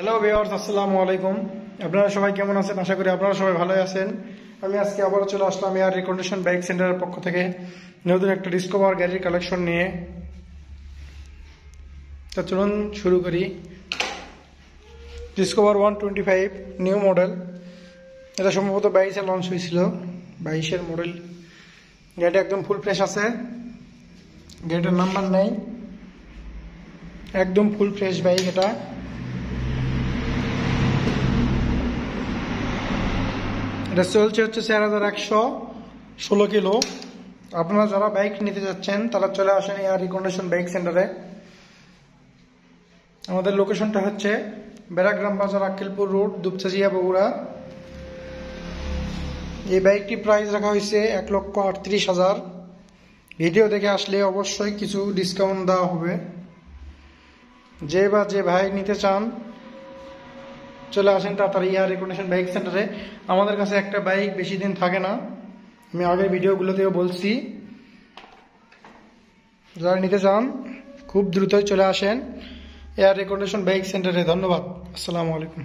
Hello viewers, আসসালামু আলাইকুম। আপনারা সবাই কেমন আছেন? আশা করি আপনারা সবাই ভালোই আছেন। আমি আজকে আবারও চলে আসলাম এয়ার রিকন্ডিশন বাইক সেন্টারের পক্ষ থেকে নতুন একটা ডিসকভার গাড়ির কালেকশন নিয়ে। তো চলুন শুরু করি। ডিসকভার 125 নিউ মডেল, এটা সম্ভবত 22-এ লঞ্চ হয়েছিল, 22-এর মডেল। গাড়িটা একদম ফুল ফ্রেশ আছে, গাড়িটার নাম্বার নেই, একদম ফুল ফ্রেশ বাইক। এটা চলছে হচ্ছে 4116 কিলো। আপনারা যারা বাইক নিতে যাচ্ছেন তারা চলে আসেন এয়ার রিকন্ডিশন বাইক সেন্টারে। আমাদের লোকেশনটা হচ্ছে বেড়াগ্রাম বাজার, আক্কেলপুর রোড, দুপচাচিয়া, বগুড়া। এই বাইকটি প্রাইস রাখা হয়েছে 1,38,000। ভিডিও দেখে আসলে অবশ্যই কিছু ডিসকাউন্ট দেওয়া হবে। যে ভাই নিতে চান চলে আসেন তাড়াতাড়ি এয়ার রিকন্ডিশন বাইক সেন্টারে। আমাদের কাছে একটা বাইক বেশি দিন থাকে না, আমি আগের ভিডিওগুলোতেও বলছি। যারা নিতে চান খুব দ্রুতই চলে আসেন এয়ার রিকন্ডিশন বাইক সেন্টারে। ধন্যবাদ, আসসালামু আলাইকুম।